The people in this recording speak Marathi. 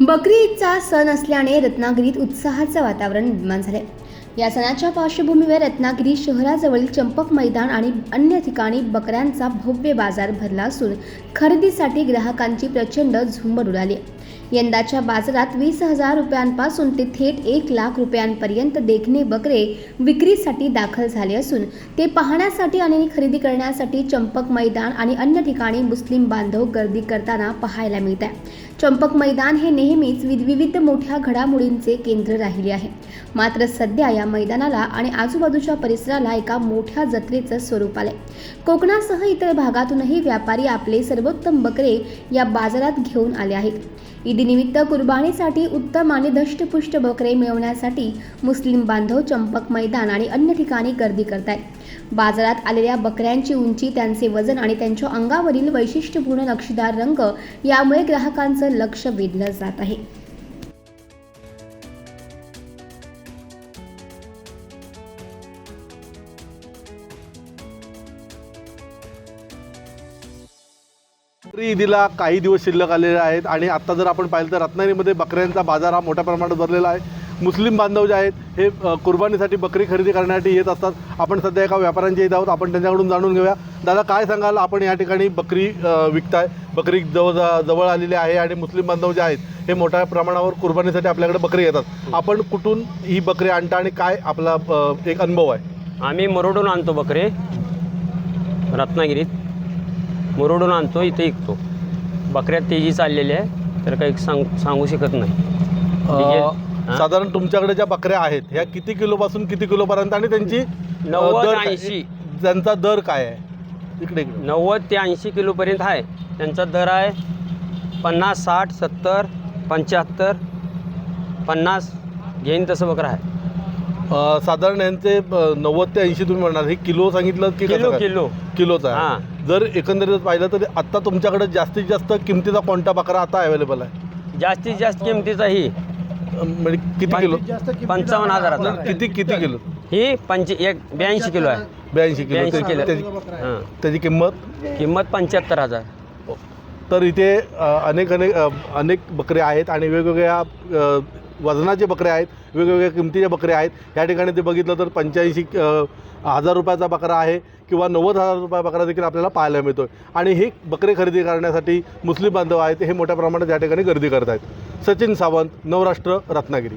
बकरी ईदचा सण असल्याने रत्नागिरीत उत्साहाचं वातावरण निर्माण झाले। या सणाच्या पार्श्वभूमीवर रत्नागिरी शहराजवळील चंपक मैदान आणि अन्य ठिकाणी बकऱ्यांचा भव्य बाजार भरला असून खरेदीसाठी ग्राहकांची प्रचंड झुंबड उडाली। यंदाच्या बाजारात 20,000 रुपयांपासून ते थेट 1,00,000 रुपयांपर्यंत देखणे बकरे विक्रीसाठी दाखल झाले असून ते पाहण्यासाठी आणि खरेदी करण्यासाठी चंपक मैदान आणि अन्य ठिकाणी मुस्लिम बांधव गर्दी करताना पाहायला मिळत आहे। चंपक मैदान हे नेहमीच विविध मोठ्या घडामोडींचे केंद्र राहिले आहे, मात्र सध्या या मैदानाला आणि आजूबाजूच्या परिसराला एका मोठ्या जत्रेचं स्वरूप आले। कोकणासह इतर भागातूनही व्यापारी आपले सर्वोत्तम बकरे या बाजारात घेऊन आले आहेत। ईदनिमित्त कुर्बानीसाठी उत्तम आणि धष्टपुष्ट बकरे मिळवण्यासाठी मुस्लिम बांधव चंपक मैदान आणि अन्य ठिकाणी गर्दी करतायत। बाजारात आलेल्या बकऱ्यांची उंची, त्यांचे वजन आणि त्यांच्या अंगावरील वैशिष्ट्यपूर्ण नक्षीदार रंग यामुळे ग्राहकांचं लक्ष वेधलं जात आहे। बकरी ईदीला काही दिवस शिल्लक आलेले आहेत आणि आता जर आपण पाहिलं तर रत्नागिरीमध्ये बकऱ्यांचा बाजार हा मोठ्या प्रमाणात भरलेला आहे। मुस्लिम बांधव जे आहेत हे कुर्बानीसाठी बकरी खरेदी करण्यासाठी येत असतात। आपण सध्या एका व्यापाऱ्यांच्या इथं आहोत, आपण त्यांच्याकडून जाणून घेऊया। दादा, काय सांगाल, आपण या ठिकाणी बकरी विकताय, बकरी जवळ आलेली आहे आणि मुस्लिम बांधव जे आहेत हे मोठ्या प्रमाणावर कुर्बानीसाठी आपल्याकडे बकरी येतात। आपण कुठून ही बकरी आणता आणि काय आपला एक अनुभव आहे? आम्ही मुरुडून आणतो बकरे, रत्नागिरीत मुरुडून आणतो, इथे विकतो। बकऱ्या तेजी चाललेली आहे, तर काही सांगू शकत नाही। साधारण तुमच्याकडे ज्या बकऱ्या आहेत ह्या किती किलोपासून किती किलोपर्यंत आणि त्यांची 90-80 त्यांचा दर काय आहे? इकडे 90 ते 80 किलोपर्यंत आहे त्यांचा दर आहे। 50, 60, 70, 75, 50 घेईन तसं बकरा आहे। साधारण यांचे 90 ते 80 तुम्ही म्हणणार, हे किलो सांगितलं की किलोचा आहे? हां, जर एकंदरीत पाहिलं तर आता तुमच्याकडे जास्तीत जास्त किमतीचा कोणता बकरा आता अवेलेबल आहे? जास्तीत जास्त किमतीचा ही म्हणजे किती किलो? 55,000चा। किती किलो? ही 82 किलो आहे। 82 किलो 82 किलो. त्याची किंमत 75,000। तर इथे अनेक बकरे आहेत आणि वेगवेगळ्या वजनाचे बकरे आहेत, वेगवेगळ्या किमतीचे बकरे आहेत। या ठिकाणी ते बघितलं तर 85,000 रुपयाचा बकरा आहे किंवा 90,000 रुपया बकरा देखील आपल्याला पाहायला मिळतो आणि हे बकरे खरेदी करण्यासाठी मुस्लिम बांधव आहेत हे मोठ्या प्रमाणात या ठिकाणी गर्दी करत आहेत। सचिन सावंत, नवराष्ट्र, रत्नागिरी।